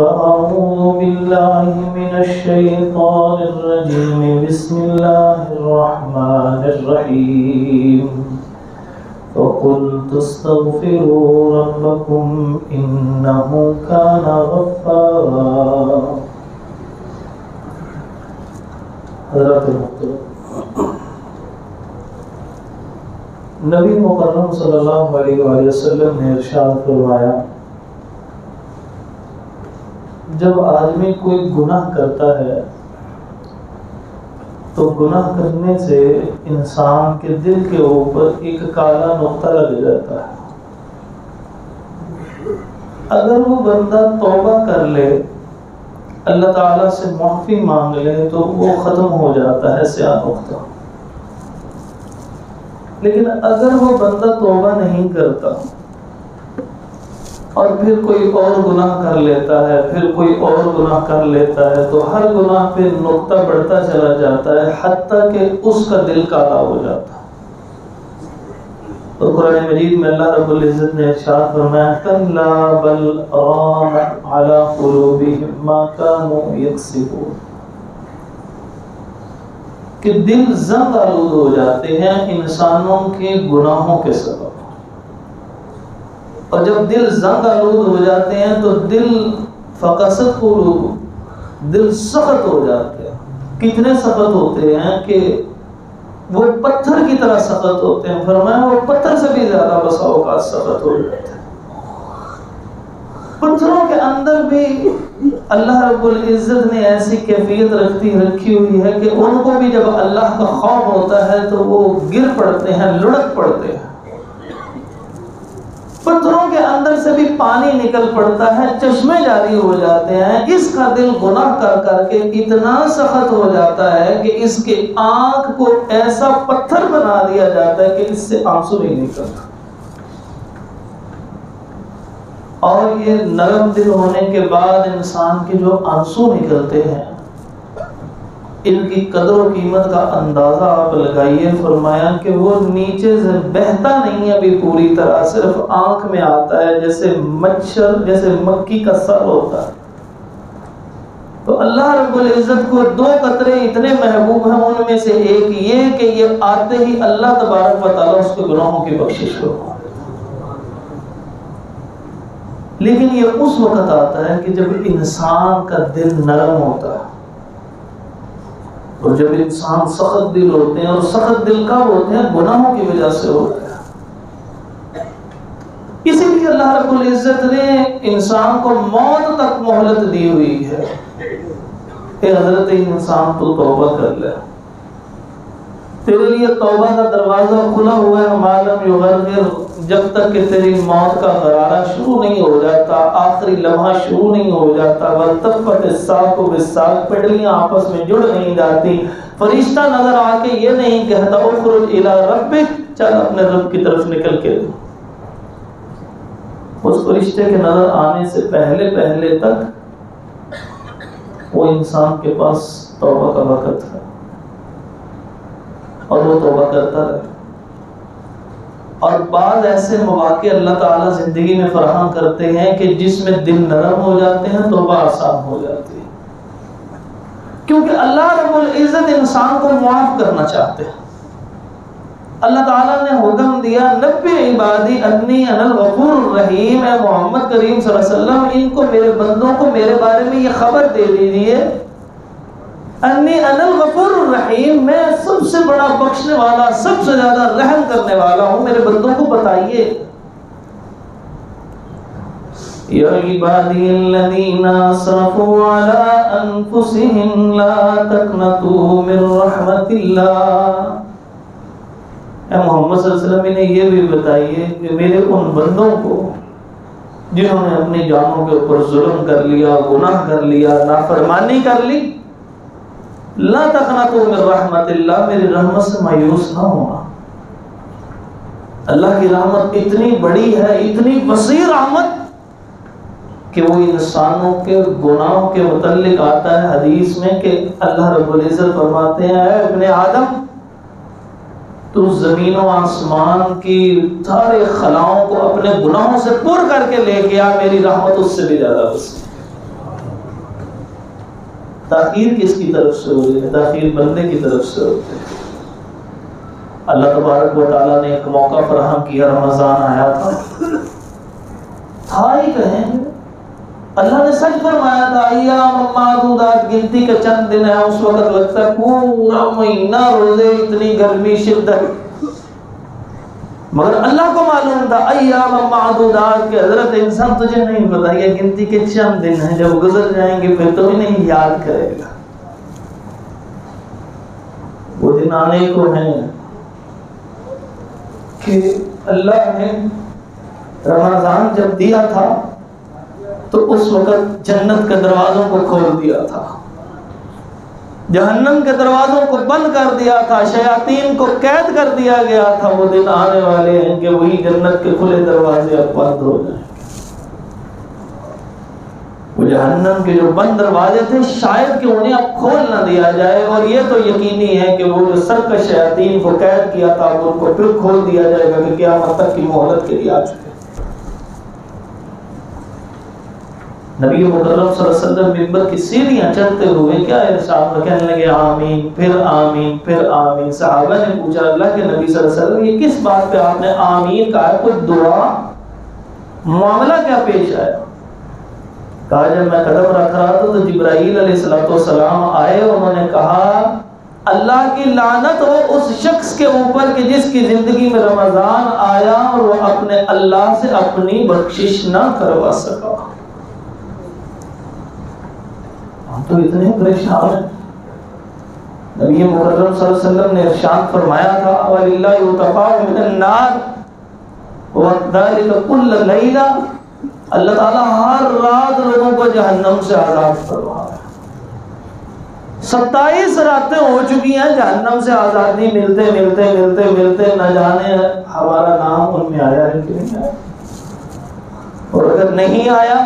فأعوذ بالله من الشيطان الرجيم بسم الله الرحمن الرحيم فقلت استغفروا ربكم إنه كان غفارا. حضرات محترم، نبی مکرم صلی اللہ علیہ وآلہ وسلم نے ارشاد فرمایا، جب آدمی کوئی گناہ کرتا ہے تو گناہ کرنے سے انسان کے دل کے اوپر ایک کالا نقطہ لگ جاتا ہے. اگر وہ بندہ توبہ کر لے، اللہ تعالیٰ سے معافی مانگ لے تو وہ ختم ہو جاتا ہے سیاہ نقطہ. لیکن اگر وہ بندہ توبہ نہیں کرتا اور پھر کوئی اور گناہ کر لیتا ہے، پھر کوئی اور گناہ کر لیتا ہے، تو ہر گناہ پہ نقطہ بڑھتا چلا جاتا ہے حتیٰ کہ اس کا دل کالا ہو جاتا ہے. تو قرآن مجید میں اللہ رب العزت نے ارشاد فرمایا، کلا بل ران علی قلوبہم ما کانوا یکسبون، کہ دل زنگ آلود ہو جاتے ہیں انسانوں کے گناہوں کے سبب. اور جب دل زنگ آلود ہو جاتے ہیں تو دل فقست قلوب، دل سخت ہو جاتے ہیں. کتنے سخت ہوتے ہیں کہ وہ پتھر کی طرح سخت ہوتے ہیں. فرمایا وہ پتھر سے بھی زیادہ بسا اوقات سخت ہو جاتے ہیں. پتھروں کے اندر بھی اللہ رب العزت نے ایسی کیفیت رکھی ہوئی ہے کہ ان کو بھی جب اللہ کا خوف ہوتا ہے تو وہ گر پڑتے ہیں، لڑک پڑتے ہیں. پتھروں کے اندر سے بھی پانی نکل پڑتا ہے، چشمے جاری ہو جاتے ہیں. اس کا دل گناہ کر کر کے اتنا سخت ہو جاتا ہے کہ اس کے آنکھ کو ایسا پتھر بنا دیا جاتا ہے کہ اس سے آنسو نہیں نکلتا. اور یہ نرم دل ہونے کے بعد انسان کے جو آنسو نکلتے ہیں، ان کی قدر و قیمت کا اندازہ آپ لگائیے. فرمایا کہ وہ نیچے سے بہتا نہیں ہے ابھی پوری طرح، صرف آنکھ میں آتا ہے، جیسے مچھر، جیسے مکھی کا سر ہوتا ہے. تو اللہ رب العزت کو دو قطرے اتنے محبوب ہیں، ان میں سے ایک یہ کہ یہ آتے ہی اللہ تبارک و تعالیٰ اس کے گناہوں کی بخشش کرو. لیکن یہ اس وقت آتا ہے کہ جب انسان کا دل نرم ہوتا ہے، اور جب انسان سخت دل ہوتے ہیں. اور سخت دل کب ہوتے ہیں؟ گناہوں کی وجہ سے ہوتے ہیں. اسی لیے اللہ رب العزت نے انسان کو موت تک مہلت دی ہوئی ہے. اے حضرت انسان تو توبہ کر لے، تیرے لیے توبہ کا دروازہ کھلا ہوا ہے. معلوم یغرغر، جب تک کہ تیری موت کا غرارہ شروع نہیں ہو جاتا، آخری لمحہ شروع نہیں ہو جاتا، والتفت الساق بالساق، پڈلیاں آپس میں جڑ نہیں جاتی. فرشتہ نظر آ کے یہ نہیں کہتا اخرج الی ربک، چل اپنے رب کی طرف نکل کے. اس فرشتے کے نظر آنے سے پہلے تک وہ انسان کے پاس توبہ کا وقت ہے، اور وہ توبہ کرتا رہے. اور بعض ایسے مواقع اللہ تعالیٰ زندگی میں فراہم کرتے ہیں کہ جس میں دل نرم ہو جاتے ہیں، توبہ آسان ہو جاتی ہے. کیونکہ اللہ رب العزت انسان کو معاف کرنا چاہتے ہیں. اللہ تعالیٰ نے حکم دیا، نبی عبادی انی انا الغفور الرحیم. اے محمد کریم صلی اللہ علیہ وسلم، ان کو، میرے بندوں کو میرے بارے میں یہ خبر دے دیجئے، انی انا الغفور الرحیم، میں سب سے بڑا بخشنے والا، سب سے زیادہ رحم کرنے والا ہوں. میرے بندوں کو بتائیے، یا عبادی الذین اسرفوا علی انفسہم لا تقنطوا من رحمت اللہ. اے محمد صلی اللہ علیہ وسلم، انہیں یہ بھی بتائیے کہ میرے ان بندوں کو جنہوں نے اپنی جانوں کے اوپر ظلم کر لیا، گناہ کر لیا، نافرمانی کر لی، لا تقنطوا من رحمت اللہ، میری رحمت سے مایوس نہ ہونا. اللہ کی رحمت اتنی بڑی ہے، اتنی وسیع رحمت کہ وہ انسانوں کے گناہوں کے متعلق آتا ہے حدیث میں کہ اللہ رب العزت فرماتے ہیں، اے ابن آدم، تو زمین و آسمان کی سارے خلاؤں کو اپنے گناہوں سے پر کر کے لے گیا، میری رحمت اس سے بھی زیادہ وسیع. تاخیر کس کی طرف سے ہو رہی ہے؟ تاخیر بندے کی طرف سے ہوتی ہے۔ اللہ تبارک و تعالیٰ نے ایک موقع فراہم کیا، رمضان آیا تھا ہی کہیں اللہ نے سچ فرمایا تھا ایام معدودات، گنتی کے چند دن ہیں، اس وقت لگتا ہے پورا مہینہ روزے، اتنی گرمی شدت، مگر اللہ کو معلوم تھا ایام معدودات کے حضرت انسان تجھے نہیں پتا، یہ گنتی کے چند دن ہیں، جب گزر جائیں گے پھر تو بھی نہیں یاد کرے گا۔ وہ دن آنے کو ہیں کہ اللہ نے رمضان جب دیا تھا تو اس وقت جنت کے دروازوں کو کھول دیا تھا، جہنم کے دروازوں کو بند کر دیا تھا، شیاطین کو قید کر دیا گیا تھا۔ وہ دن آنے والے ہیں کہ وہی جنت کے کھلے دروازے اب بند ہو جائیں گے۔ وہ جہنم کے جو بند دروازے تھے شاید کہ انہیں اب کھول نہ دیا جائے، اور یہ تو یقینی ہے کہ وہ جو سرکش شیاطین کو قید کیا تھا ان کو پھر کھول دیا جائے گا کہ قیامت تک کی مہلت کے لیے آ چکے۔ نبی مکرم صلی اللہ علیہ وسلم منبر کی سیڑھیاں چڑھتے ہوئے کیا ارشاد کہنے لگے آمین، پھر آمین، پھر آمین۔ صحابہ نے پوچھا اللہ کے نبی صلی اللہ علیہ وسلم یہ کس بات پہ آپ نے آمین کہا، کوئی دعا معاملہ کیا پیش آیا؟ کہا جب میں قدم رکھ رہا تھا تو جبرائیل علیہ السلام آئے، انہوں نے کہا اللہ کی لعنت ہو اس شخص کے اوپر کہ جس کی زندگی میں رمضان آیا اور وہ اپنے اللہ سے اپنی بخشش نہ کروا سکا۔ ہم تو اتنے پریشان ہیں۔ نبی مکرم صلی اللہ علیہ وسلم نے ارشاد فرمایا تھا وَلِلَّهِ يُتَقَاءُ مِنَ النَّارِ وَذَلِكَ كُلَّ لَيْلَةٍ، اللہ تعالیٰ ہر رات لوگوں کو جہنم سے آزاد فرما رہا ہے۔ 27 راتیں ہو چکی ہیں جہنم سے آزادی ملتے ملتے ملتے ملتے، نہ جانے ہمارا نام ان میں آیا ہے کہ نہیں آیا، اور اگر نہیں آیا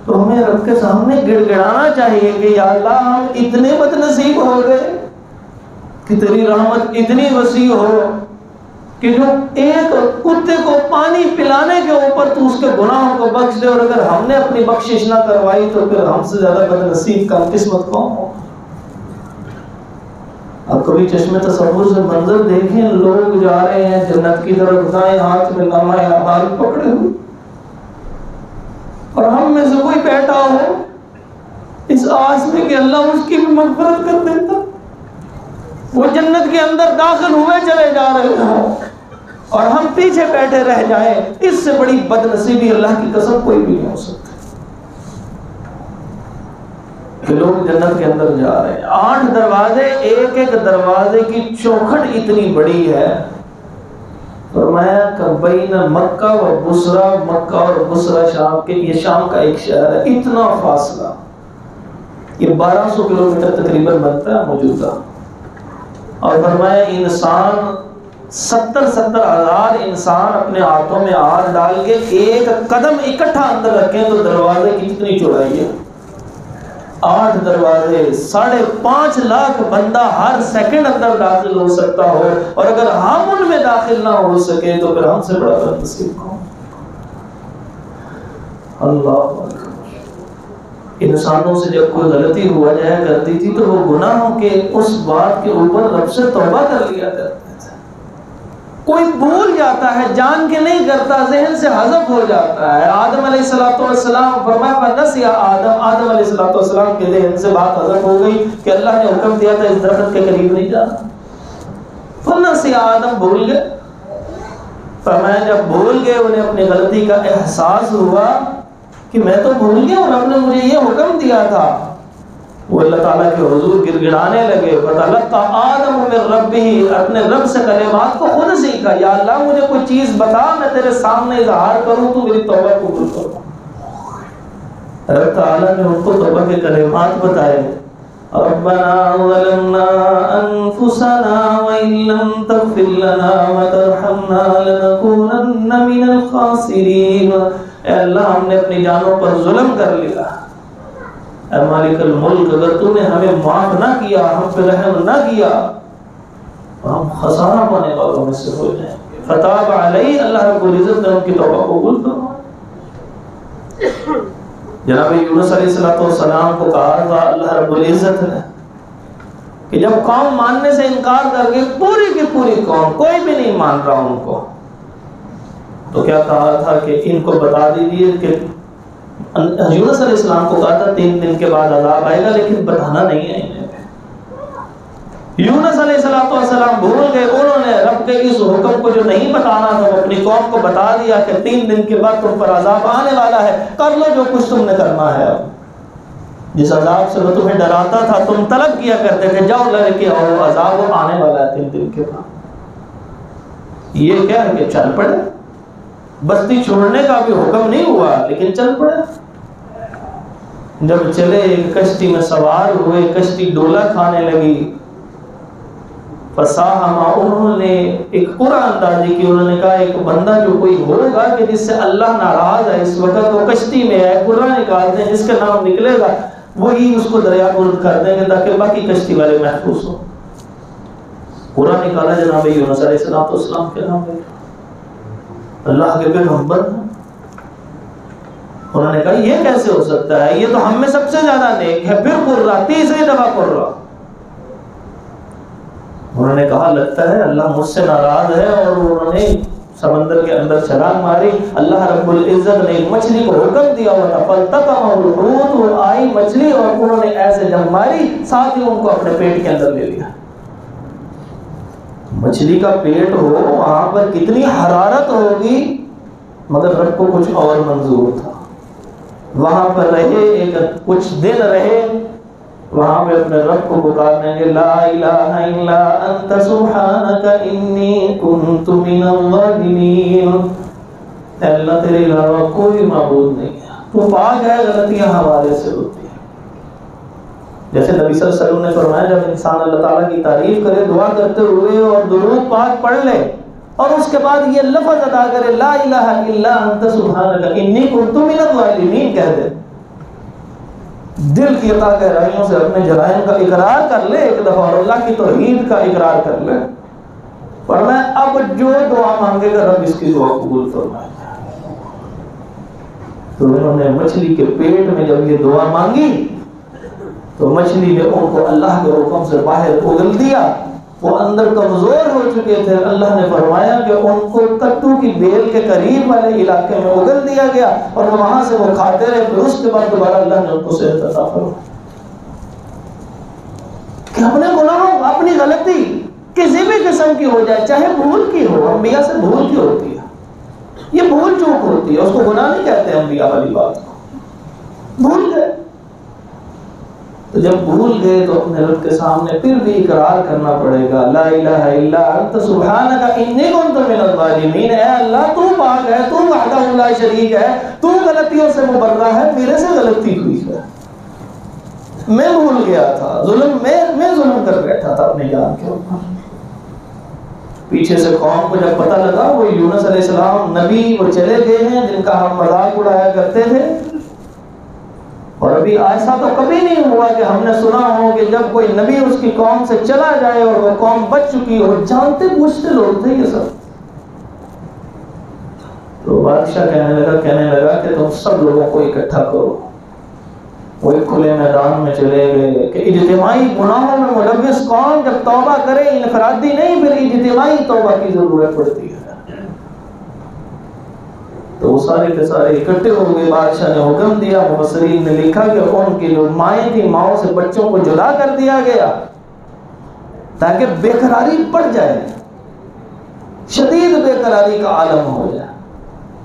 تو ہمیں رب کے سامنے گڑ گڑانا چاہیے کہ یا اللہ ہم اتنے بد نصیب ہو گئے کہ تیری رحمت اتنی وسیع ہو کہ جو ایک کتے کو پانی پلانے کے اوپر تو اس کے گناہوں کو بخش دے، اور اگر ہم نے اپنی بخشش نہ کروائی تو پھر ہم سے زیادہ بد نصیب کم قسمت کون ہو۔ اب کبھی چشم تصور سے منظر دیکھیں، لوگ جا رہے ہیں جنت کی طرف، دائیں ہاتھ میں نامہ اعمال پکڑے ہوئے، اور ہم میں سے کوئی بیٹھا ہو اس آس میں کہ اللہ اس کی بھی مغفرت کر دیتا، وہ جنت کے اندر داخل ہوئے چلے جا رہے ہوں اور ہم پیچھے بیٹھے رہ جائیں، اس سے بڑی بد نصیبی اللہ کی قسم کوئی بھی نہیں ہو سکتی کہ لوگ جنت کے اندر جا رہے ہیں۔ 8 دروازے، ایک ایک دروازے کی چوکھٹ اتنی بڑی ہے، فرمایا کہ بین مکہ و بصرہ، مکہ اور بصرہ شام کے، یہ شام کا ایک شہر ہے، اتنا فاصلہ، یہ 1200 کلومیٹر تقریباً بنتا ہے موجودہ، اور فرمایا انسان 70 ہزار انسان اپنے ہاتھوں میں ہاتھ ڈال کے ایک قدم اکٹھا اندر رکھیں تو دروازے کی کتنی چوڑائی ہے؟ 8 دروازے، 5.5 لاکھ بندہ ہر سیکنڈ اندر داخل ہو سکتا ہو، اور اگر ہم ان میں داخل نہ ہو سکے تو پھر ہم سے بڑا بد نصیب کون؟ اللہ اکبر۔ انسانوں سے جب کوئی غلطی ہوا جایا کرتی تھی تو وہ گناہوں کے اس بات کے اوپر رب سے توبہ کر لیا کرتے تھے۔ کوئی بھول جاتا ہے، جان کے نہیں کرتا، ذہن سے حذف ہو جاتا ہے۔ آدم علیہ السلام فرمایا فنسیا آدم علیہ السلام کے ذہن سے بات حذف ہو گئی کہ اللہ نے حکم دیا تھا اس درخت کے قریب نہیں جانا، فنسیا آدم بھول گئے۔ فرمایا جب بھول گئے، انہیں اپنی غلطی کا احساس ہوا کہ میں تو بھول گیا اور رب نے مجھے یہ حکم دیا تھا، وہ اللہ تعالیٰ کے حضور گر گڑانے لگے۔ فتلقى آدم من ربه، اپنے رب سے کلمات کو خود سیکھا، یا اللہ مجھے کوئی چیز بتا میں تیرے سامنے اظہار کروں تو میری توبہ قبول کرو۔ رب تعالیٰ نے ان کو توبہ کے کلمات بتائے، ربنا ظلمنا انفسنا وان لم تغفر لنا وترحمنا لنكونن من الخاسرین۔ اے اللہ ہم نے اپنی جانوں پر ظلم کر لیا، اے مالک الملک اگر تو نے ہمیں معاف نہ کیا، ہم پہ رحم نہ کیا، ہم خسارہ پانے والوں میں سے ہو جائیں گے۔ فتاب علیہ، اللہ رب العزت نے ان کی توبہ قبول کرو۔ جناب یونس علیہ السلام کو کہا تھا اللہ رب العزت نے کہ جب قوم ماننے سے انکار کر کے پوری کی پوری قوم کوئی بھی نہیں مان رہا ان کو، تو کیا کہا تھا کہ ان کو بتا دیجیے کہ یونس علیہ السلام کو کہا تھا 3 دن کے بعد عذاب آئے گا، لیکن بتانا نہیں ہے انہیں۔ یونس علیہ السلام بھول گئے، انہوں نے رب کے اس حکم کو جو نہیں بتانا تھا وہ اپنی قوم کو بتا دیا کہ 3 دن کے بعد تم پر عذاب آنے والا ہے، کر لو جو کچھ تم نے کرنا ہے۔ اب جس عذاب سے وہ تمہیں ڈراتا تھا، تم طلب کیا کرتے تھے جاؤ لڑ کے آؤ، عذاب وہ آنے والا ہے 3 دن کے بعد۔ یہ کیا ہے کہ چل پڑے، بستی چھوڑنے کا بھی حکم نہیں ہوا لیکن چل پڑے۔ جب چلے کشتی میں سوار ہوئے، کشتی ڈولا کھانے لگی، فصاحما، انہوں نے ایک قرآن اندازی کی، انہوں نے کہا ایک بندہ جو کوئی ہوگا کہ جس سے اللہ ناراض ہے اس وقت، وہ کشتی میں ہے، قرآن نکالتے ہیں، جس کا نام نکلے گا وہی اس کو دریا گرد کر دیں گے تاکہ باقی کشتی والے محفوظ ہوں۔ قرآن نکالا جناب یونس علیہ السلام کے نام پہ، اللہ کے پیغمبر ہیں۔ انہوں نے کہا یہ کیسے ہو سکتا ہے، یہ تو ہم میں سب سے زیادہ نیک ہے، پھر قرہ، 3 دفعہ قرہ۔ انہوں نے کہا لگتا ہے اللہ مجھ سے ناراض ہے، اور انہوں نے سمندر کے اندر چھلانگ ماری۔ اللہ رب العزت نے ایک مچھلی کو حکم دیا ہوا تھا، فالتقمہ الحوت، وہ آئی مچھلی اور انہوں نے ایسے جب ماری ساتھ ہی ان کو اپنے پیٹ کے اندر لے لیا۔ مچھلی کا پیٹ ہو وہاں پر کتنی حرارت ہوگی، مگر رب کو کچھ اور منظور تھا۔ وہاں پر رہے، ایک کچھ دن رہے، وہاں پہ اپنے رب کو پکارنے کے لا الہ الا انت سبحانک انی کنت من الظالمین، اے اللہ تیرے علاوہ کوئی معبود نہیں ہے، تو پاک ہے، غلطیاں ہمارے سے ہوتی ہیں۔ جیسے نبی صلی اللہ علیہ وسلم نے فرمایا جب انسان اللہ تعالیٰ کی تعریف کرے دعا کرتے ہوئے اور درود پاک پڑھ لے اور اس کے بعد یہ لفظ ادا کرے لا الہ الا انت سبحانک انی کنت من الظالمین کہہ دے، دل کی عطا گہرائیوں سے اپنے جرائم کا اقرار کر لے ایک دفعہ اور اللہ کی توحید کا اقرار کر لے، فرمایا اب جو دعا مانگے گا رب اس کی دعا قبول فرمائے گا۔ تو انہوں نے مچھلی کے پیٹ میں جب یہ دعا مانگی تو مچھلی نے ان کو اللہ کے حکم سے باہر اگل دیا، وہ اندر کمزور ہو چکے تھے، اللہ نے فرمایا کہ ان کو کٹو کی بیل کے قریب والے علاقے میں اگل دیا گیا اور وہاں سے وہ کھاتے رہے، پھر اس کے بعد دوبارہ اللہ نے ان کو صحت عطا فرمائی۔ کہ اپنے گناہوں، اپنی غلطی کسی بھی قسم کی ہو جائے، چاہے بھول کی ہو، انبیاء سے بھول کی ہوتی ہے، یہ بھول چوک ہوتی ہے، اس کو گناہ نہیں کہتے انبیاء والی بات کو، بھول گئے تو جب بھول گئے تو اپنے رب کے سامنے پھر بھی اقرار کرنا پڑے گا لا الہ الا انت سبحانک انی کنت من الظالمین، اے اللہ تو پاک ہے، تو وحدہ لا شریک ہے، تو غلطیوں سے مبرہ ہے، میرے سے غلطی ہوئی ہے، میں بھول گیا تھا، ظلم میں ظلم کر بیٹھا تھا اپنی جان کے اوپر۔ پیچھے سے قوم کو جب پتہ لگا وہ یونس علیہ السلام نبی وہ چلے گئے ہیں جن کا ہم مذاق اڑایا کرتے تھے، اور ابھی ایسا تو کبھی نہیں ہوا کہ ہم نے سنا ہو کہ جب کوئی نبی اس کی قوم سے چلا جائے اور وہ قوم بچ چکی ہو، جانتے بوجھتے لوگ تھے یہ سب۔ تو بادشاہ کہنے لگا کہ تم سب لوگوں کو اکٹھا کرو، وہ ایک کھلے میدان میں چلے گئے کہ اجتماعی گناہوں میں ملوث قوم جب توبہ کرے، انفرادی نہیں پھر اجتماعی توبہ کی ضرورت پڑتی ہے۔ تو وہ سارے کے سارے اکٹھے ہو گئے، بادشاہ نے حکم دیا، مفسرین نے لکھا کہ ان کی جو مائیں تھیں ماؤں سے بچوں کو جدا کر دیا گیا تاکہ بے قراری بڑھ جائے، شدید بے قراری کا عالم ہو جائے،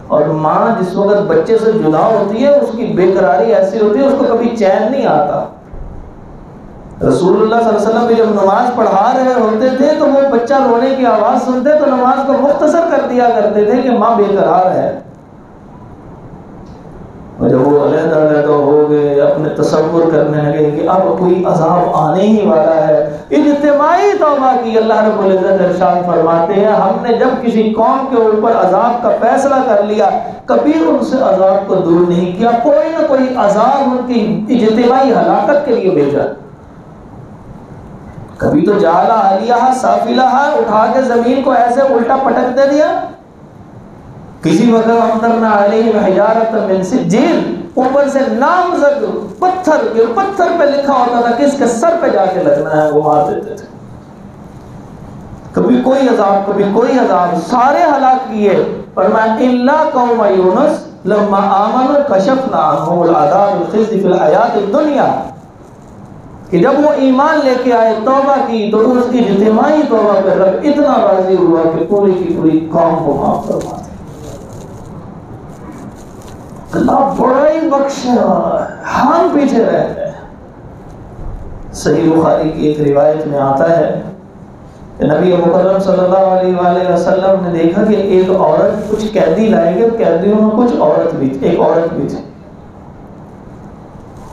اور ماں جس وقت بچے سے جدا ہوتی ہے اس کی بے قراری ایسی ہوتی ہے اس کو کبھی چین نہیں آتا۔ رسول اللہ صلی اللہ علیہ وسلم بھی جب نماز پڑھا رہے ہوتے تھے تو وہ بچہ رونے کی آواز سنتے تو نماز کو مختصر کر دیا کرتے تھے کہ ماں بے قرار ہے، اور جب وہ علیحدہ ہو گئے اپنے تصور کرنے لگے کہ اب کوئی عذاب آنے ہی والا ہے، اجتماعی توبہ کی۔ اللہ رب العزت ارشاد فرماتے ہیں ہم نے جب کسی قوم کے اوپر عذاب کا فیصلہ کر لیا کبھی ان سے عذاب کو دور نہیں کیا، کوئی نہ کوئی عذاب ان کی اجتماعی ہلاکت کے لیے بھیجا۔ کبھی تو جعل عالیہا سافلہا، اٹھا کے زمین کو ایسے الٹا پٹک دے دیا، کسی وقت امطرنا علیہم حجارۃ من سجیل، اوپر سے نامزد پتھر پہ لکھا ہوتا تھا کس کے سر پہ جا کے لگنا ہے، وہ مار دیتے تھے. کبھی کوئی عذاب کبھی کوئی عذاب، سارے ہلاک کیے. فرمایا الا قوم یونس لما آمنوا کشفنا عنہم العذاب الخزي فی الحیات الدنیا، کہ جب وہ ایمان لے کے آئے توبہ کی تو اس کی اجتماعی توبہ پہ رب اتنا راضی ہوا کہ پوری کی پوری قوم کو معاف فرما دیا. اللہ بڑا ہی بخشنے والا ہے، ہم پیچھے رہ گئے. صحیح بخاری کی ایک روایت میں آتا ہے کہ نبی مکرم صلی اللہ علیہ وآلہ وسلم نے دیکھا کہ ایک عورت کچھ قیدی لائے گے، قیدیوں میں کچھ عورت بھی تھی، ایک عورت بھی تھی.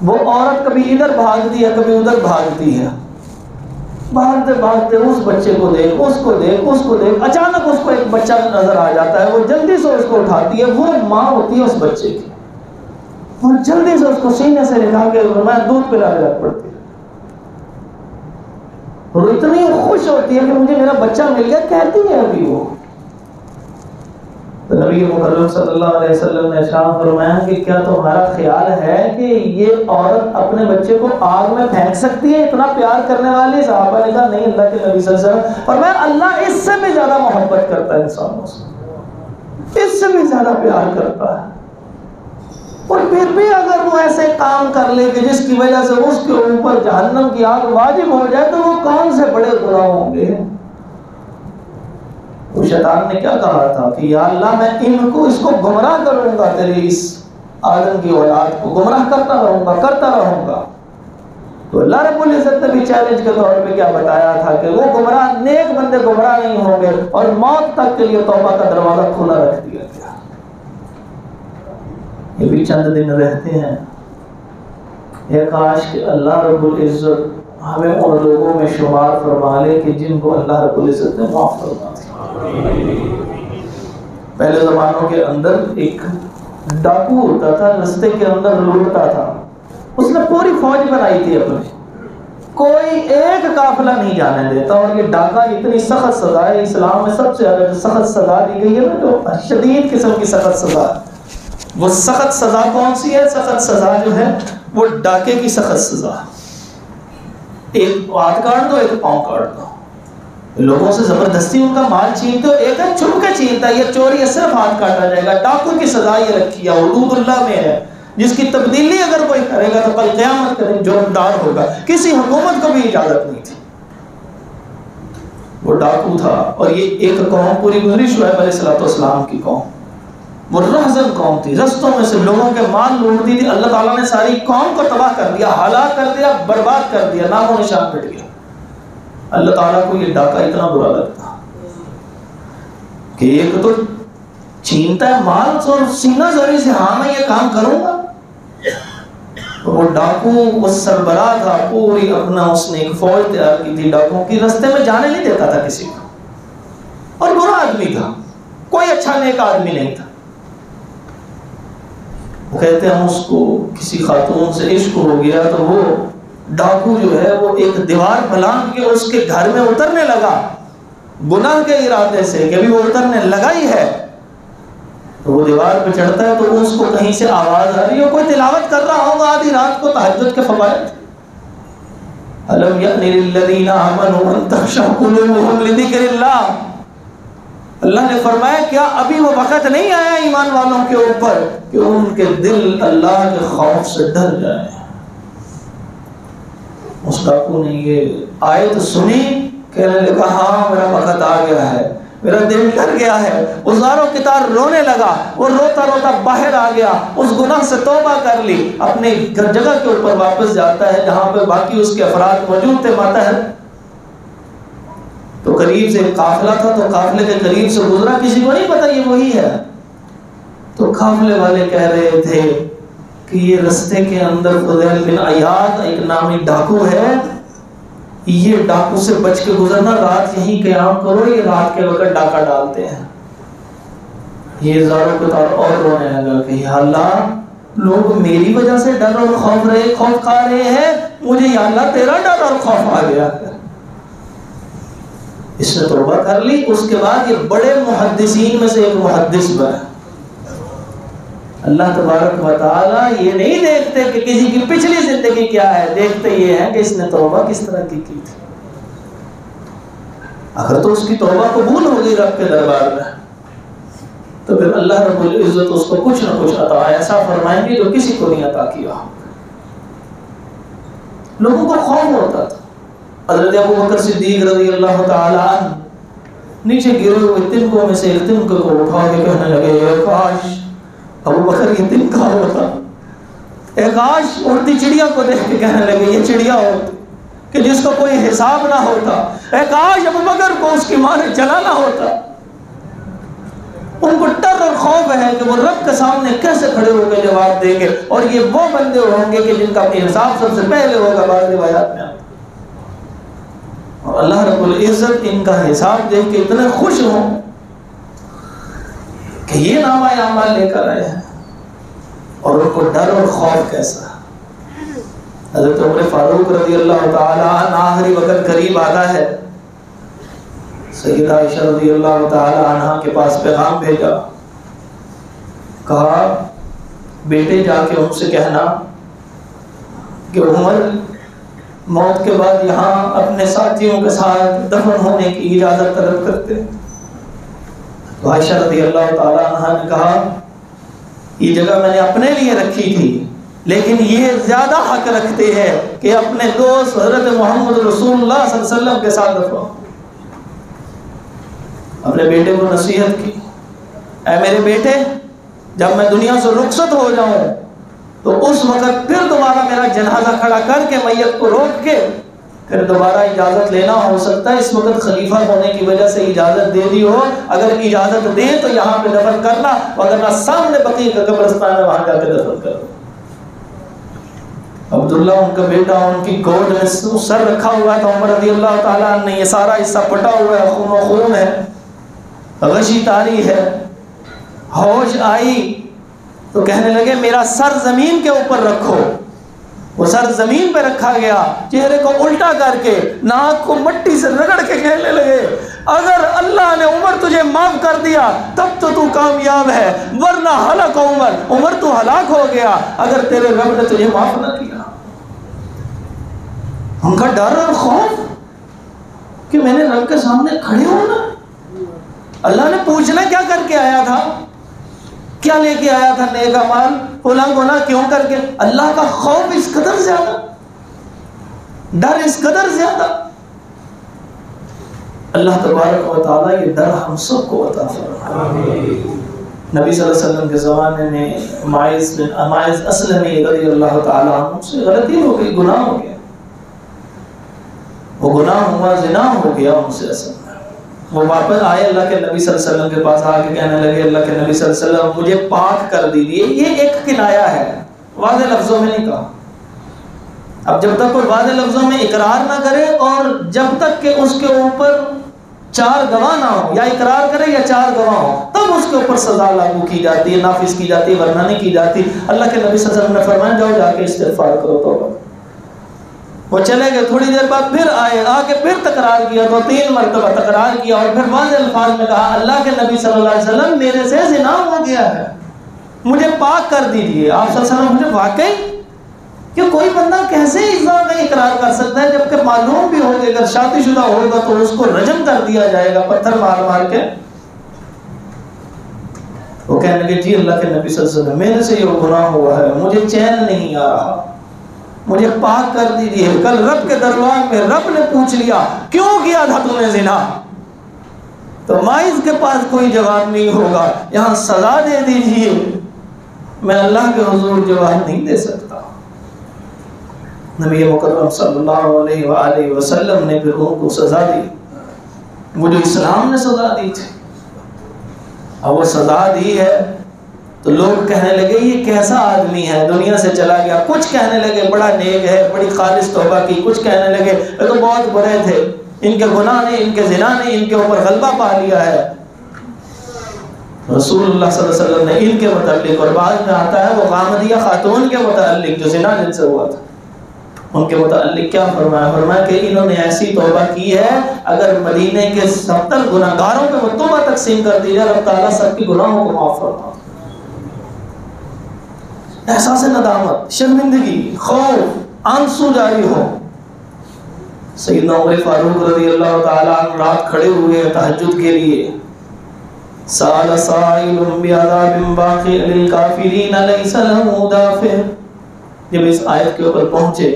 وہ عورت کبھی ادھر بھاگتی ہے کبھی ادھر بھاگتی ہے، بھاگتے بھاگتے اس بچے کو دیکھ اس کو دیکھ اس کو دیکھ، اچانک اس کو ایک بچہ نظر آ جاتا ہے. وہ جلدی سے اس کو اٹھاتی ہے، وہ ماں ہوتی ہے اس بچے کی، وہ جلدی سے اس کو سینے سے نکال کے میں دودھ پلانے لگ پڑتی ہے. اور اتنی خوش ہوتی ہے کہ مجھے میرا بچہ مل گیا، کہتی ہے ابھی وہ. تو نبی مکرم صلی اللہ علیہ وسلم نے ارشاد فرمایا کہ کیا تمہارا خیال ہے کہ یہ عورت اپنے بچے کو آگ میں پھینک سکتی ہے؟ اتنا پیار کرنے والی. صحابہ نے کہا نہیں اللہ کے نبی صلی اللہ علیہ وسلم. اور میں اللہ اس سے بھی زیادہ محبت کرتا ہے انسانوں سے، اس سے بھی زیادہ پیار کرتا ہے. اور پھر بھی اگر وہ ایسے کام کر لے کہ جس کی وجہ سے اس کے اوپر جہنم کی آگ واجب ہو جائے تو وہ کون سے بڑے گناہ ہوں گے. وہ شیطان نے کیا کہا تھا کہ یا اللہ میں اس کو گمراہ کروں گا، تیری اس آدم کی اولاد کو گمراہ کرتا رہوں گا. تو اللہ رب العزت نے بھی چیلنج کے طور پہ کیا بتایا تھا کہ وہ گمراہ، نیک بندے گمراہ نہیں ہوں گے، اور موت تک کے لیے توبہ کا دروازہ کھلا رکھ دیا گیا. یہ بھی چند دن رہتے ہیں. یہ کاش کہ اللہ رب العزت ہمیں ان لوگوں میں شمار فرما لے کہ جن کو اللہ رب العزت نے معاف فرما دیا. پہلے زمانوں کے اندر ایک ڈاکو ہوتا تھا، رستے کے اندر لوٹتا تھا. اس نے پوری فوج بنائی تھی اپنی، کوئی ایک قافلہ نہیں جانے دیتا. اور یہ ڈاکہ اتنی سخت سزا ہے، اسلام میں سب سے زیادہ جو سخت سزا دی گئی ہے نا، جو شدید قسم کی سخت سزا ہے، وہ سخت سزا کون سی ہے؟ سخت سزا جو ہے وہ ڈاکے کی سخت سزا. ایک ہاتھ کاٹ دو، ایک پاؤں کاٹ دو. لوگوں سے زبردستی ان کا مال چھینتے ہو، ایک ہے چھپ کے چھینتا ہے، یہ چوری ہے صرف ہاتھ کاٹا جائے گا. ڈاکو کی سزا یہ رکھی ہے، حدود اللہ میں ہے، جس کی تبدیلی اگر کوئی کرے گا تو کل قیامت کے دن جرمدار ہوگا. کسی حکومت کو بھی اجازت نہیں تھی. وہ ڈاکو تھا. اور یہ ایک قوم پوری گزری، شعیب علیہ السلام کی قوم، وہ رہزن قوم تھی، رستوں میں سے لوگوں کے مال لوٹتی تھی. اللہ تعالیٰ نے ساری قوم کو تباہ کر دیا، ہلاک کر دیا، برباد کر دیا، نام و نشان مٹ گیا. اللہ تعالیٰ کو یہ ڈاکہ اتنا برا لگتا کہ ایک تو چھینتا ہے مال اور سینہ زوری سے ہاں میں یہ کام کروں گا. وہ ڈاکو، وہ سربراہ تھا، پوری اپنا اس نے ایک فوج تیار کی تھی ڈاکوں کی، رستے میں جانے نہیں دیتا تھا کسی کو. اور برا آدمی تھا، کوئی اچھا نیک آدمی نہیں تھا. وہ کہتے ہیں اس کو کسی خاتون سے عشق ہو گیا تو وہ ڈاکو جو ہے وہ ایک دیوار پھلانگ کے اس کے گھر میں اترنے لگا، گناہ کے ارادے سے کہ ابھی وہ اترنے لگا ہی ہے. تو وہ دیوار پہ چڑھتا ہے تو اس کو کہیں سے آواز آ رہی ہے، کوئی تلاوت کر رہا ہوگا آدھی رات کو تہجد کے فوائد. الم یأن للذین آمنوا ان تخشع قلوبهم لذکر اللہ. اللہ نے فرمایا کیا ابھی وہ وقت نہیں آیا ایمان والوں کے اوپر کہ ان کے دل اللہ کے خوف سے ڈر جائیں. اس ڈاکو نے یہ آیت سنی، کہنے لگا ہاں میرا وقت آ گیا ہے، میرا دل ڈر گیا ہے. وہ زاروں کی طرح رونے لگا، وہ روتا روتا باہر آ گیا، اس گناہ سے توبہ کر لی، اپنے جگہ کے اوپر واپس جاتا ہے جہاں پہ باقی اس کے افراد موجود تھے. ماتحت تو قریب سے ایک قافلہ تھا، تو قافلے کے قریب سے گزرا، کسی کو نہیں پتا یہ وہی ہے. تو قافلے والے کہہ رہے تھے کہ یہ رستے کے اندر فضیل بن عیاض ایک نامی ڈاکو ہے، یہ ڈاکو سے بچ کے گزرنا، رات یہیں قیام کرو، یہ رات کے وقت ڈاکہ ڈالتے ہیں. یہ زاروں کے طور اور رونے لگا کہ یا اللہ لوگ میری وجہ سے ڈر اور خوف کھا رہے ہیں، مجھے یا اللہ تیرا ڈر اور خوف آ گیا. اس نے توبہ کر لی. اس کے بعد یہ بڑے محدثین میں سے ایک محدث بنا. اللہ تبارک و تعالی یہ نہیں دیکھتے کہ کسی کی پچھلی زندگی کیا ہے، دیکھتے یہ ہے کہ اس نے توبہ کس طرح کی تھی۔ اگر تو اس کی توبہ قبول ہوگی رب کے دربار میں تو پھر اللہ رب العزت اس کو کچھ نہ کچھ عطا ایسا فرمائیں گے جو کسی کو نہیں عطا کیا۔ لوگوں کو خوف ہوتا تھا۔ حضرت ابو بکر صدیق رضی اللہ تعالی عنہ نیچے گرے ہوئے تنکوں میں سے ایک تنکے کو اٹھا کے کہنے لگے اے کاش ابو بکر یہ تنکا ہوتا، اے کاش اڑتی چڑیا کو دیکھ کے کہنے لگے یہ چڑیا ہوتی کہ جس کو کوئی حساب نہ ہوتا، اے کاش ابو بکر کو اس کی ماں نے جلانا ہوتا۔ ان کو ڈر اور خوف ہے کہ وہ رب کے سامنے کیسے کھڑے ہو کے جواب دیں گے، اور یہ وہ بندے ہوں گے کہ جن کا حساب سب سے پہلے ہوگا، بعض روایات میں۔ اور اللہ رب العزت ان کا حساب دیکھ کے اتنے خوش ہوں کہ یہ نامہ اعمال لے کر آئے ہیں، اور ان کو ڈر اور خوف کیسا۔ حضرت عمر فاروق رضی اللہ تعالی عنہ آخری وقت قریب آتا ہے، سیدہ عائشہ رضی اللہ تعالی عنہ کے پاس پیغام بھیجا، کہا بیٹے جا کے ان سے کہنا کہ عمر موت کے بعد یہاں اپنے ساتھیوں کے ساتھ دفن ہونے کی اجازت طلب کرتے۔ تو عائشہ رضی اللہ تعالی عنہ نے کہا یہ جگہ میں نے اپنے لیے رکھی تھی، لیکن یہ زیادہ حق رکھتے ہیں کہ اپنے دوست حضرت محمد رسول اللہ صلی اللہ علیہ وسلم کے ساتھ دفن۔ اپنے بیٹے کو نصیحت کی، اے میرے بیٹے جب میں دنیا سے رخصت ہو جاؤں تو اس وقت پھر دوبارہ میرا جنازہ کھڑا کر کے میت کو روک کے پھر دوبارہ اجازت لینا، ہو سکتا ہے اس وقت خلیفہ ہونے کی وجہ سے اجازت دے دی ہو، اگر اجازت دے تو یہاں پہ دفن کرنا، وگرنہ سامنے بقیع کا قبرستان ہے وہاں جا کے دفن کرنا۔ عبداللہ ان کا بیٹا ان کی گود میں سر رکھا ہوا تھا، عمر رضی اللہ تعالیٰ عنہ نے یہ سارا حصہ پٹا ہوا ہے، خون و خون ہے، غشی تاری ہے۔ ہوش آئی تو کہنے لگے میرا سر زمین کے اوپر رکھو۔ وہ سر زمین پہ رکھا گیا، چہرے کو الٹا کر کے ناک کو مٹی سے رگڑ کے کہنے لگے اگر اللہ نے عمر تجھے معاف کر دیا تب تو تو کامیاب ہے، ورنہ ہلاک عمر، عمر تو ہلاک ہو گیا اگر تیرے رب نے تجھے معاف نہ کیا۔ ان کا ڈر اور خوف کہ میں نے رب کے سامنے کھڑے ہونا، اللہ نے پوچھنا کیا کر کے آیا تھا، کیا لے کے آیا تھا، نیک اعمال، فلاں گناہ کیوں کر کے۔ اللہ کا خوف اس قدر زیادہ، ڈر اس قدر زیادہ۔ اللہ تبارک و تعالیٰ یہ ڈر ہم سب کو عطا فرمائے۔ نبی صلی اللہ علیہ وسلم کے زمانے میں معاذ اسلمی رضی اللہ تعالیٰ عنہ سے غلطی ہو گئی، گناہ ہو گیا، وہ گناہ ہوا، زنا ہو گیا ان سے اصل میں۔ وہ واپس آئے اللہ کے نبی صلی اللہ علیہ وسلم کے پاس، آ کے کہنے لگے اللہ کے نبی صلی اللہ علیہ وسلم مجھے پاک کر دیجیے۔ یہ ایک کنایا ہے، واضح لفظوں میں نہیں کہا۔ اب جب تک کوئی واضح لفظوں میں اقرار نہ کرے اور جب تک کہ اس کے اوپر 4 گواہ نہ ہو، یا اقرار کرے یا 4 گواہ ہو، تب اس کے اوپر سزا لاگو کی جاتی ہے، نافذ کی جاتی ہے، ورنہ نہیں کی جاتی۔ اللہ کے نبی صلی اللہ علیہ وسلم نے فرمایا جاؤ جا کے استغفار کرو، توبہ۔ وہ چلے گئے، تھوڑی دیر بعد پھر آئے، آ کے پھر تکرار کیا، تو 3 مرتبہ تکرار کیا، اور پھر واضح الفاظ میں کہا اللہ کے نبی صلی اللہ علیہ وسلم میرے سے زنا ہو گیا ہے، مجھے پاک کر دیجیے۔ آپ صلی اللہ علیہ وسلم مجھے واقعی کہ کوئی بندہ کیسے اس بات کا اقرار کر سکتا ہے جبکہ معلوم بھی ہوگا اگر شادی شدہ ہوگا تو اس کو رجم کر دیا جائے گا پتھر مار مار کے۔ وہ کہنے لگے جی اللہ کے نبی صلی اللہ علیہ وسلم میرے سے یہ گناہ ہوا ہے، مجھے چین نہیں آ رہا، مجھے پاک کر دیجیے۔ کل رب کے دربار میں رب نے پوچھ لیا کیوں کیا تھا تم نے زنا، تو مائز کے پاس کوئی جواب نہیں ہوگا، یہاں سزا دے دیجیے، میں اللہ کے حضور جواب نہیں دے سکتا۔ نبی مکرم صلی اللہ علیہ وآلہ وسلم نے پھر ان کو سزا دی، وہ جو اسلام نے سزا دی تھی، اب وہ سزا دی ہے تو لوگ کہنے لگے یہ کیسا آدمی ہے، دنیا سے چلا گیا۔ کچھ کہنے لگے بڑا نیک ہے، بڑی خالص توبہ کی، کچھ کہنے لگے یہ تو بہت برے تھے، ان کے گناہ نے، ان کے زنا نے ان کے اوپر غلبہ پا لیا ہے۔ رسول اللہ صلی اللہ علیہ وسلم نے ان کے متعلق، اور بعد میں آتا ہے وہ غامدیہ خاتون کے متعلق جو زنا جن سے ہوا تھا، ان کے متعلق کیا فرمایا؟ فرمایا کہ انہوں نے ایسی توبہ کی ہے اگر مدینے کے 70 گناہگاروں پہ وہ توبہ تقسیم کر دی جائے، رب تعالیٰ سب کے گناہوں کو معاف فرما۔ احساس ندامت، شرمندگی، خوف، آنسو جاری ہو. سیدنا عمر فاروق رضی اللہ تعالیٰ عنہ رات کھڑے ہوئے تہجد کے لیے. سأل سائل بعذاب باقی للکافرین لیس له دافع. جب اس آیت کے اوپر پہنچے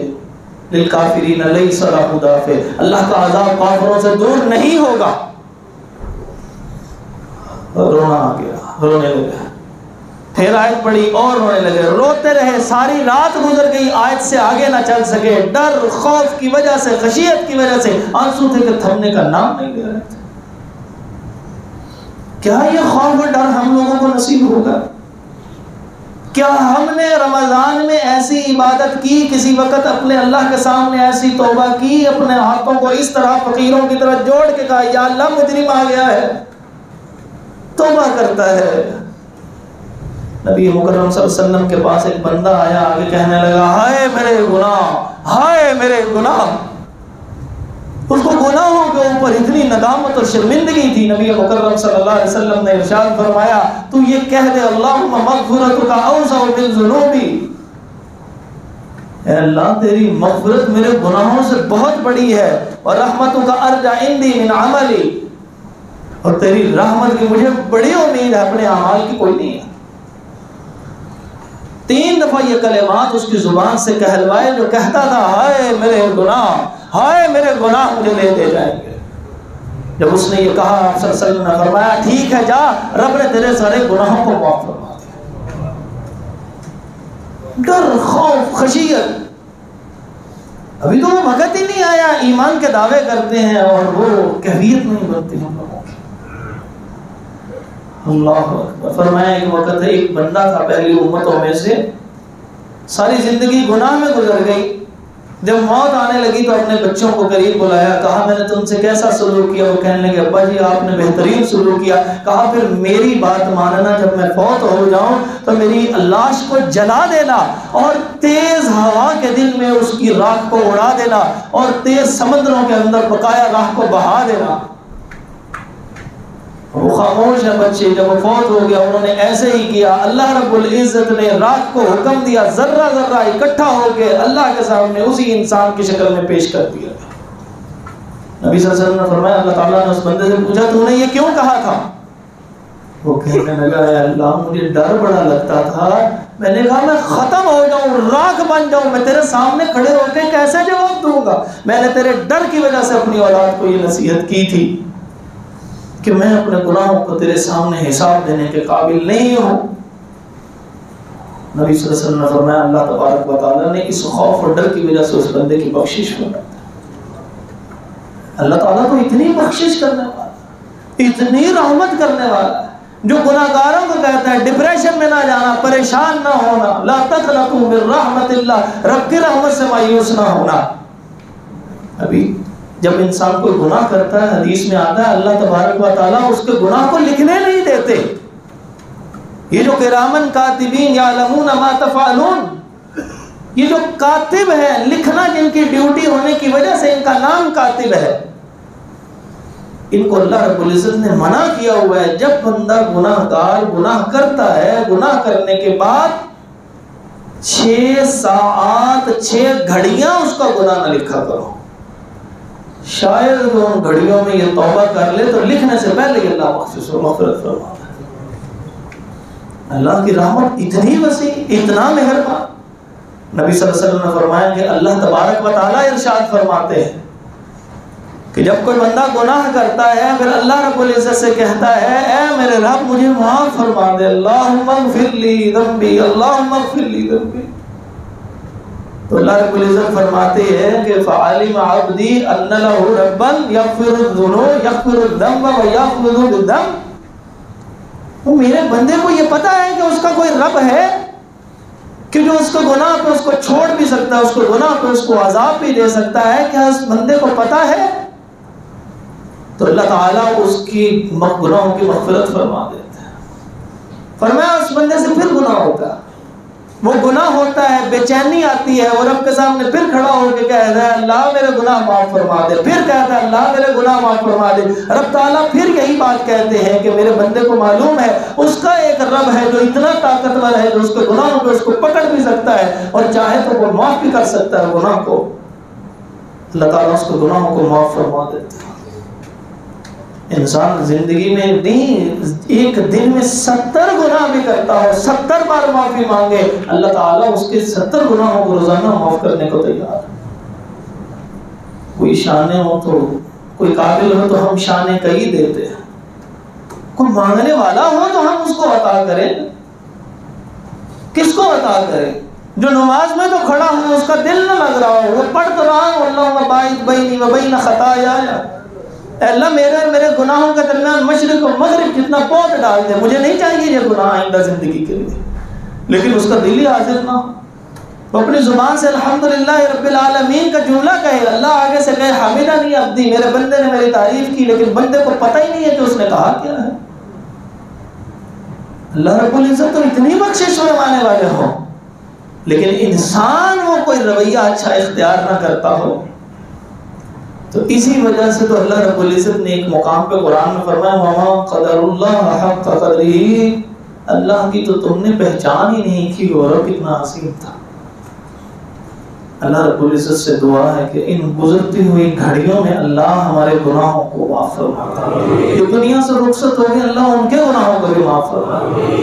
للکافرین لیس له دافع، اللہ کا عذاب کافروں سے دور نہیں ہوگا، رونا آ گیا، رونے لگے. پھر آیت پڑھی اور رونے لگے، روتے رہے، ساری رات گزر گئی، آیت سے آگے نہ چل سکے. ڈر، خوف کی وجہ سے، خشیت کی وجہ سے آنسو تھے کہ تھمنے کا نام نہیں لے رہے تھے. کیا یہ خوف اور ڈر ہم لوگوں کو نصیب ہوگا؟ کیا ہم نے رمضان میں ایسی عبادت کی، کسی وقت اپنے اللہ کے سامنے ایسی توبہ کی، اپنے ہاتھوں کو اس طرح فقیروں کی طرح جوڑ کے کہا یا اللہ مجرم آ گیا ہے، توبہ کرتا ہے؟ نبی مکرم صلی اللہ علیہ وسلم کے پاس ایک بندہ آیا، آگے کہنے لگا ہائے میرے گناہ، ہائے میرے گناہ. اس کو گناہوں کے اوپر اتنی ندامت اور شرمندگی تھی. نبی مکرم صلی اللہ علیہ وسلم نے ارشاد فرمایا تو یہ کہہ دے اللہم مغفرتک اوسع من ذنوبی، اے اللہ تیری مغفرت میرے گناہوں سے بہت بڑی ہے، اور رحمتک ارجع عندی من عملی، اور تیری رحمت کی مجھے بڑی امید ہے، اپنے اعمال کی کوئی نہیں ہے. 3 دفعہ یہ کلمات اس کی زبان سے کہلوائے جو کہتا تھا ہائے میرے گناہ، ہائے میرے گناہ مجھے لے دے جائیں گے. جب اس نے یہ کہا آپ صلی اللہ علیہ وسلم نے فرمایا ٹھیک ہے جا، رب نے تیرے سارے گناہوں کو معاف فرما دیا. ڈر، خوف، خشیت، ابھی تو وہ وقت ہی نہیں آیا، ایمان کے دعوے کرتے ہیں اور وہ کیفیت نہیں بنتی ہم لوگوں کی. اللہ اکبر. فرمایا ایک وقت ہے، ایک بندہ تھا پہلی امتوں میں سے، ساری زندگی گناہ میں گزر گئی. جب موت آنے لگی تو اپنے بچوں کو قریب بلایا، کہا میں نے تم سے کیسا سلوک کیا؟ وہ کہنے لگے ابا جی آپ نے بہترین سلوک کیا. کہا پھر میری بات ماننا، جب میں فوت ہو جاؤں تو میری لاش کو جلا دینا اور تیز ہوا کے دن میں اس کی راکھ کو اڑا دینا اور تیز سمندروں کے اندر بقایا راہ کو بہا دینا. وہ خاموش ہے بچے. جب وہ فوت ہو گیا انہوں نے ایسے ہی کیا. اللہ رب العزت نے راکھ کو حکم دیا، ذرہ ذرہ اکٹھا ہو کے اللہ کے سامنے اسی انسان کی شکل میں پیش کر دیا. نبی صلی اللہ علیہ وسلم نے فرمایا اللہ تعالیٰ نے اس بندے سے پوچھا تو نے یہ کیوں کہا تھا؟ وہ کہنے لگا اے اللہ مجھے ڈر بڑا لگتا تھا، میں نے کہا میں ختم ہو جاؤں، راکھ بن جاؤں، میں تیرے سامنے کھڑے ہو کے کیسے جواب دوں گا؟ میں نے تیرے ڈر کی وجہ سے اپنی اولاد کو یہ نصیحت کی تھی کہ میں اپنے گناہوں کو تیرے سامنے حساب دینے کے قابل نہیں ہوں. نبی صلی اللہ علیہ وسلم نے فرمایا اللہ تبارک و تعالیٰ نے اس خوف اور ڈر کی وجہ سے اس بندے کی بخشش فرمائی. اللہ تعالیٰ کو اتنی بخشش کرنے والا، اتنی رحمت کرنے والا، جو گناہگاروں کو کہتا ہے ڈپریشن میں نہ جانا، پریشان نہ ہونا، لا تقنطوا من رحمت اللہ، رب کی رحمت سے مایوس نہ ہونا. ابھی جب انسان کوئی گناہ کرتا ہے حدیث میں آتا ہے اللہ تبارک و تعالیٰ اس کے گناہ کو لکھنے نہیں دیتے. یہ جو کرامن کاتبین یعلمون ما تفعلون، یہ جو کاتب ہے، لکھنا جن کی ڈیوٹی ہونے کی وجہ سے ان کا نام کاتب ہے، ان کو اللہ رب العزت نے منع کیا ہوا ہے جب بندہ گناہ گار گناہ کرتا ہے، گناہ کرنے کے بعد 6 ساعات 6 گھڑیاں اس کا گناہ نہ لکھا کرو. شاید وہ ان گھڑیوں میں یہ توبہ کر لے تو لکھنے سے پہلے ہی اللہ بخشش و مغفرت فرما ہے. اللہ کی رحمت اتنی وسیع، اتنا مہربان. نبی صلی اللہ علیہ وسلم نے فرمایا کہ اللہ تبارک و تعالیٰ ارشاد فرماتے ہیں کہ جب کوئی بندہ گناہ کرتا ہے پھر اللہ رب العزت سے کہتا ہے اے میرے رب مجھے معاف فرما دے، اللہم اغفر لی ذنبی، اللہم اغفر لی ذنبی. تو اللہ رب العزت فرماتے ہیں کہ فعلم عبدی ان له ربا یغفر الذنوب یغفر الذنب ویأخذ بالذنب. وہ میرے بندے کو یہ پتا ہے کہ اس کا کوئی رب ہے کہ جو اس کو گناہ پہ اس کو چھوڑ بھی سکتا ہے، اس کو گناہ پہ اس کو عذاب بھی دے سکتا ہے. کیا اس بندے کو پتا ہے؟ تو اللہ تعالیٰ اس کی گناہوں کی مغفرت فرما دیتا ہے. فرمایا اس بندے سے پھر گناہ ہوتا ہے وہ گناہ ہوتا ہے، بے چینی آتی ہے، اور رب کے سامنے پھر کھڑا ہو کے کہتا ہے اللہ میرے گناہ معاف فرما دے، پھر کہتا ہے اللہ میرے گناہ معاف فرما دے۔ رب تعالیٰ پھر یہی بات کہتے ہیں کہ میرے بندے کو معلوم ہے اس کا ایک رب ہے جو اتنا طاقتور ہے، جو اس کے گناہوں پہ اس کو پکڑ بھی سکتا ہے اور چاہے تو وہ معاف بھی کر سکتا ہے گناہ کو۔ اللہ تعالیٰ اس کے گناہوں کو معاف فرما دیتا ہے۔ انسان زندگی میں نہیں ایک دن میں 70 گناہ بھی کرتا ہو، 70 بار معافی مانگے، اللہ تعالیٰ اس کے 70 گناہوں کو روزانہ معاف کرنے کو تیار ہے۔ کوئی شانے ہو تو، کوئی قابل ہو تو ہم شانے کئی دیتے ہیں، کوئی مانگنے والا ہو تو ہم اس کو عطا کریں۔ کس کو عطا کریں؟ جو نماز میں تو کھڑا ہوں اس کا دل نہ لگ رہا ہو، وہ پڑھ تو رہا ہوں اللہم باعث بینی و بین خطایا، اے اللہ میرے اور میرے گناہوں کے درمیان مشرق و مغرب جتنا پوٹ ڈال دے، مجھے نہیں چاہیے یہ گناہ آئندہ زندگی کے لیے، لیکن اس کا دل ہی حاضر نہ ہو۔ وہ اپنی زبان سے الحمدللہ رب العالمین کا جملہ کہے، اللہ آگے سے کہے حامدنی عبدی، میرے بندے نے میری تعریف کی، لیکن بندے کو پتہ ہی نہیں ہے کہ اس نے کہا کیا ہے۔ اللہ رب العزت تو اتنی بخشش فرمانے والے ہوں، لیکن انسان وہ کوئی رویہ اچھا اختیار نہ کرتا ہو، تو اسی وجہ سے تو اللہ رب العزت نے ایک مقام پہ قرآن میں فرمایا وَمَا قَدَرُ اللَّهَ حَقَّ قَدْرِهِ، اللہ کی تو تم نے پہچان ہی نہیں کی، اور کتنا عظیم تھا۔ اللہ رب العزت سے دعا ہے کہ ان گزرتی ہوئی گھڑیوں میں اللہ ہمارے گناہوں کو معاف فرما، جو دنیا سے رخصت ہو گئے اللہ ان کے گناہوں کو بھی معاف فرما۔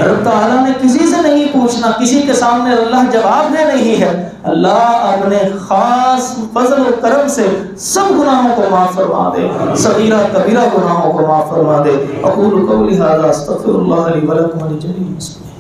رب تعالیٰ نے کسی سے نہیں پوچھنا، کسی کے سامنے اللہ جواب دے نہیں ہے، اللہ اپنے خاص فضل و کرم سے سب گناہوں کو معاف فرما دے، صغیرہ کبیرہ گناہوں کو معاف فرما دے۔ اقول قولی ھذا استغفر اللہ لی ولکم ولجمیع المسلمین۔